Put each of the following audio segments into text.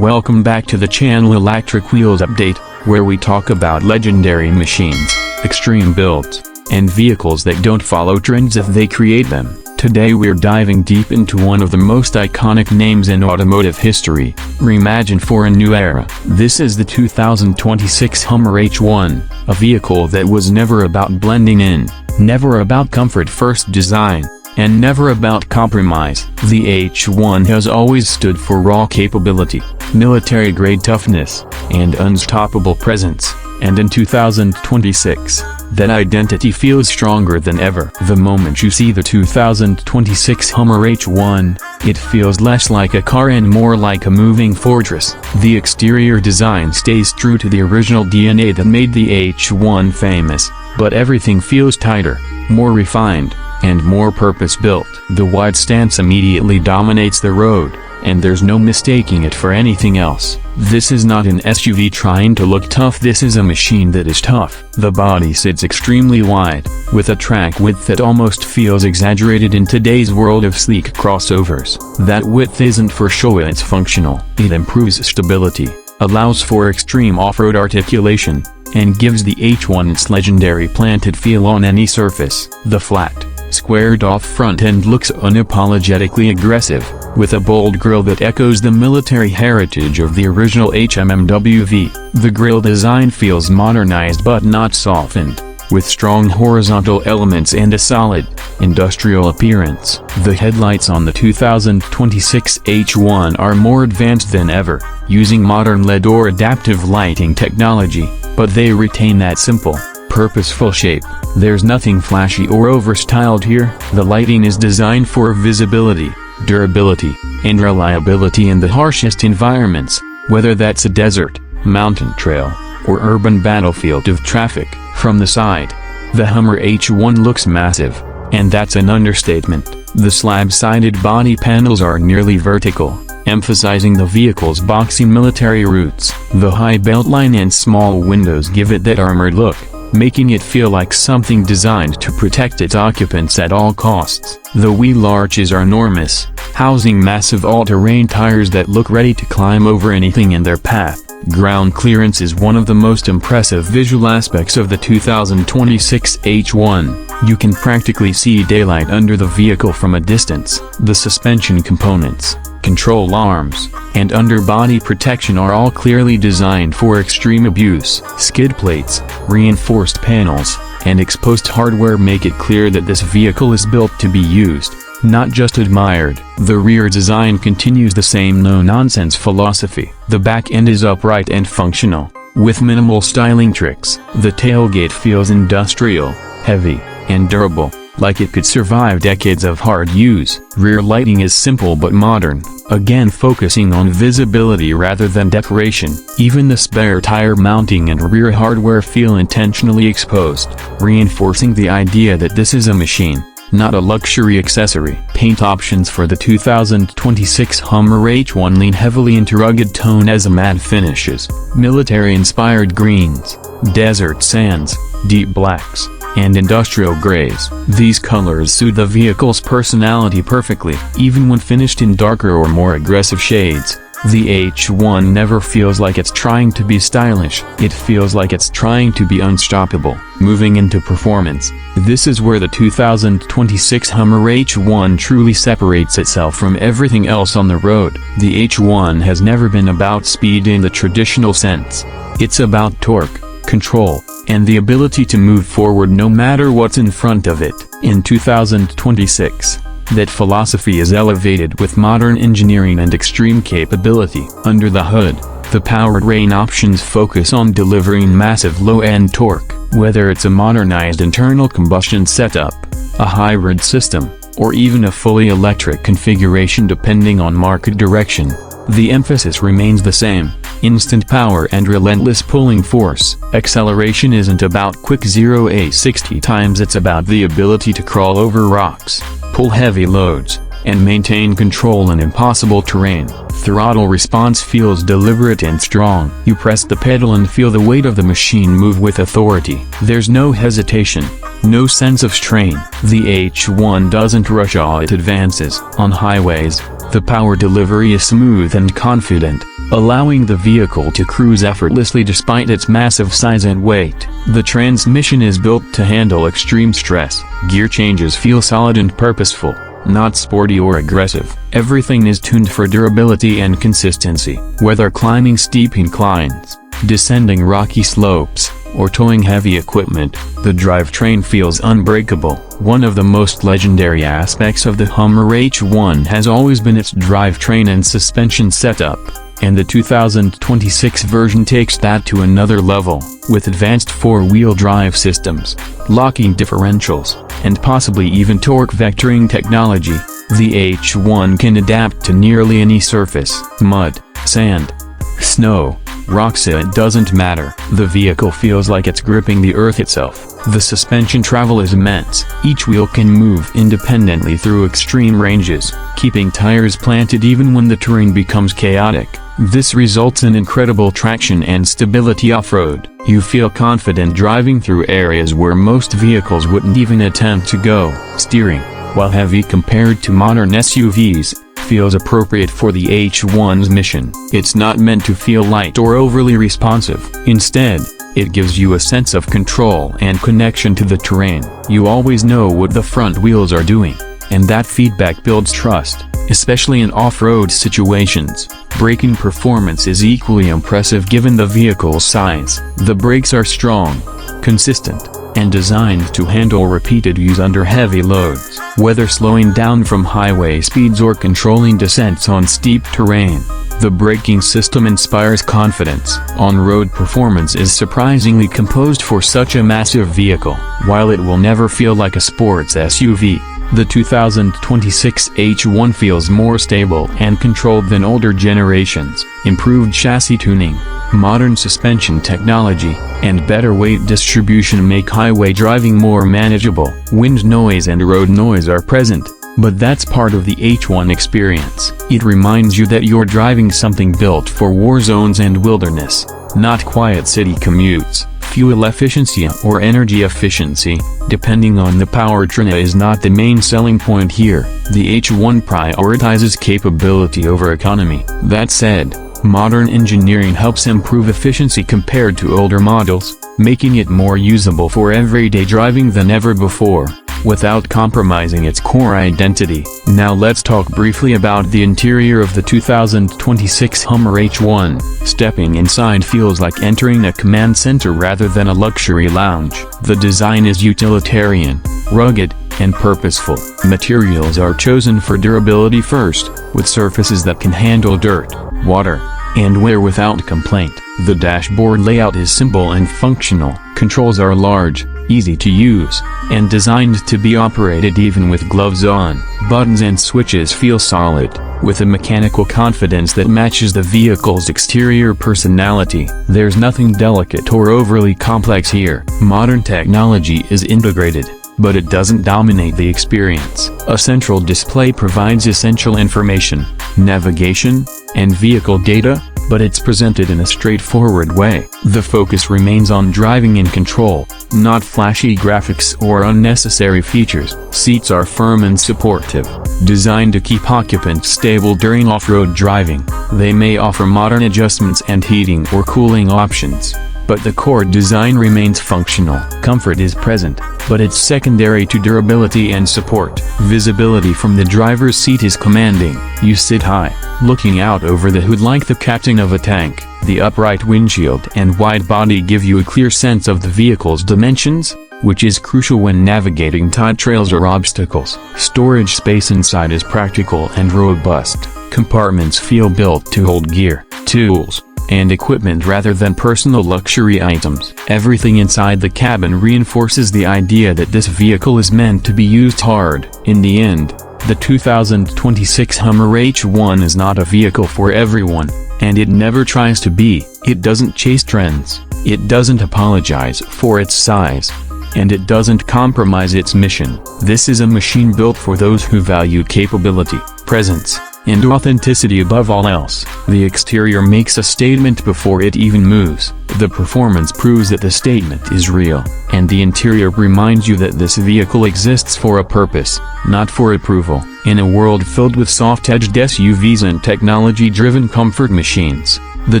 Welcome back to the channel Electric Wheels Update, where we talk about legendary machines, extreme builds, and vehicles that don't follow trends if they create them. Today we're diving deep into one of the most iconic names in automotive history, reimagined for a new era. This is the 2026 Hummer H1, a vehicle that was never about blending in, never about comfort-first design, and never about compromise. The H1 has always stood for raw capability, military-grade toughness, and unstoppable presence, and in 2026, that identity feels stronger than ever. The moment you see the 2026 Hummer H1, it feels less like a car and more like a moving fortress. The exterior design stays true to the original DNA that made the H1 famous, but everything feels tighter, more refined, and more purpose-built. The wide stance immediately dominates the road, and there's no mistaking it for anything else. This is not an SUV trying to look tough, this is a machine that is tough. The body sits extremely wide, with a track width that almost feels exaggerated in today's world of sleek crossovers. That width isn't for show, it's functional. It improves stability, allows for extreme off-road articulation, and gives the H1 its legendary planted feel on any surface. The flat, squared-off front end looks unapologetically aggressive, with a bold grille that echoes the military heritage of the original HMMWV. The grille design feels modernized but not softened, with strong horizontal elements and a solid, industrial appearance. The headlights on the 2026 H1 are more advanced than ever, using modern LED or adaptive lighting technology, but they retain that simple, purposeful shape. There's nothing flashy or over-styled here. The lighting is designed for visibility, durability, and reliability in the harshest environments, whether that's a desert, mountain trail, or urban battlefield of traffic. From the side, the Hummer H1 looks massive, and that's an understatement. The slab-sided body panels are nearly vertical, emphasizing the vehicle's boxy military roots. The high beltline and small windows give it that armored look, making it feel like something designed to protect its occupants at all costs. The wheel arches are enormous, housing massive all-terrain tires that look ready to climb over anything in their path. Ground clearance is one of the most impressive visual aspects of the 2026 H1. You can practically see daylight under the vehicle from a distance. The suspension components, control arms, and underbody protection are all clearly designed for extreme abuse. Skid plates, reinforced panels, and exposed hardware make it clear that this vehicle is built to be used, not just admired. The rear design continues the same no-nonsense philosophy. The back end is upright and functional, with minimal styling tricks. The tailgate feels industrial, heavy, and durable, like it could survive decades of hard use. Rear lighting is simple but modern, again focusing on visibility rather than decoration. Even the spare tire mounting and rear hardware feel intentionally exposed, reinforcing the idea that this is a machine, not a luxury accessory. Paint options for the 2026 Hummer H1 lean heavily into rugged tone as matte finishes, military-inspired greens, desert sands, deep blacks, and industrial grays. These colors suit the vehicle's personality perfectly. Even when finished in darker or more aggressive shades, the H1 never feels like it's trying to be stylish. It feels like it's trying to be unstoppable. Moving into performance, this is where the 2026 Hummer H1 truly separates itself from everything else on the road. The H1 has never been about speed in the traditional sense. It's about torque, control, and the ability to move forward no matter what's in front of it. In 2026, that philosophy is elevated with modern engineering and extreme capability. Under the hood, the powertrain options focus on delivering massive low-end torque. Whether it's a modernized internal combustion setup, a hybrid system, or even a fully electric configuration depending on market direction, the emphasis remains the same: instant power and relentless pulling force. Acceleration isn't about quick 0-60 times, it's about the ability to crawl over rocks, pull heavy loads, and maintain control in impossible terrain. Throttle response feels deliberate and strong. You press the pedal and feel the weight of the machine move with authority. There's no hesitation, no sense of strain. The H1 doesn't rush as it advances. On highways, the power delivery is smooth and confident, allowing the vehicle to cruise effortlessly despite its massive size and weight. The transmission is built to handle extreme stress. Gear changes feel solid and purposeful, not sporty or aggressive. Everything is tuned for durability and consistency. Whether climbing steep inclines, descending rocky slopes, or towing heavy equipment, the drivetrain feels unbreakable. One of the most legendary aspects of the Hummer H1 has always been its drivetrain and suspension setup, and the 2026 version takes that to another level. With advanced four-wheel drive systems, locking differentials, and possibly even torque vectoring technology, the H1 can adapt to nearly any surface. Mud, sand, snow, rocks, it doesn't matter. The vehicle feels like it's gripping the earth itself. The suspension travel is immense. Each wheel can move independently through extreme ranges, keeping tires planted even when the terrain becomes chaotic. This results in incredible traction and stability off-road. You feel confident driving through areas where most vehicles wouldn't even attempt to go. Steering, while heavy compared to modern SUVs, feels appropriate for the H1's mission. It's not meant to feel light or overly responsive. Instead, it gives you a sense of control and connection to the terrain. You always know what the front wheels are doing, and that feedback builds trust, especially in off-road situations. Braking performance is equally impressive given the vehicle's size. The brakes are strong, consistent, and designed to handle repeated use under heavy loads. Whether slowing down from highway speeds or controlling descents on steep terrain, the braking system inspires confidence. On-road performance is surprisingly composed for such a massive vehicle. While it will never feel like a sports SUV, the 2026 H1 feels more stable and controlled than older generations. Improved chassis tuning, modern suspension technology, and better weight distribution make highway driving more manageable. Wind noise and road noise are present, but that's part of the H1 experience. It reminds you that you're driving something built for war zones and wilderness, not quiet city commutes. Fuel efficiency or energy efficiency, depending on the powertrain, is not the main selling point here. The H1 prioritizes capability over economy. That said, modern engineering helps improve efficiency compared to older models, making it more usable for everyday driving than ever before, without compromising its core identity. Now let's talk briefly about the interior of the 2026 Hummer H1. Stepping inside feels like entering a command center rather than a luxury lounge. The design is utilitarian, rugged, and purposeful. Materials are chosen for durability first, with surfaces that can handle dirt, water, and wear without complaint. The dashboard layout is simple and functional. Controls are large, easy to use, and designed to be operated even with gloves on. Buttons and switches feel solid, with a mechanical confidence that matches the vehicle's exterior personality. There's nothing delicate or overly complex here. Modern technology is integrated, but it doesn't dominate the experience. A central display provides essential information, navigation, and vehicle data, but it's presented in a straightforward way. The focus remains on driving and control, not flashy graphics or unnecessary features. Seats are firm and supportive, designed to keep occupants stable during off-road driving. They may offer modern adjustments and heating or cooling options, but the core design remains functional. Comfort is present, but it's secondary to durability and support. Visibility from the driver's seat is commanding. You sit high, looking out over the hood like the captain of a tank. The upright windshield and wide body give you a clear sense of the vehicle's dimensions, which is crucial when navigating tight trails or obstacles. Storage space inside is practical and robust. Compartments feel built to hold gear, tools, and equipment rather than personal luxury items. Everything inside the cabin reinforces the idea that this vehicle is meant to be used hard. In the end, the 2026 Hummer H1 is not a vehicle for everyone, and it never tries to be. It doesn't chase trends, it doesn't apologize for its size, and it doesn't compromise its mission. This is a machine built for those who value capability, presence, and authenticity above all else. The exterior makes a statement before it even moves. The performance proves that the statement is real, and the interior reminds you that this vehicle exists for a purpose, not for approval. In a world filled with soft-edged SUVs and technology-driven comfort machines, the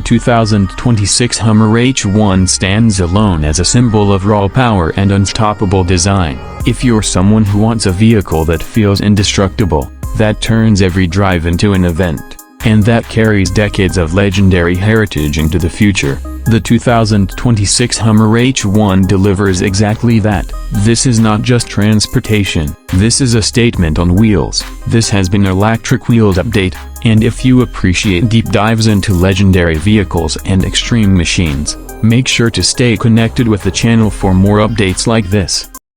2026 Hummer H1 stands alone as a symbol of raw power and unstoppable design. If you're someone who wants a vehicle that feels indestructible, that turns every drive into an event, and that carries decades of legendary heritage into the future, the 2026 Hummer H1 delivers exactly that. This is not just transportation, this is a statement on wheels. This has been Electric Wheels Update, and if you appreciate deep dives into legendary vehicles and extreme machines, make sure to stay connected with the channel for more updates like this.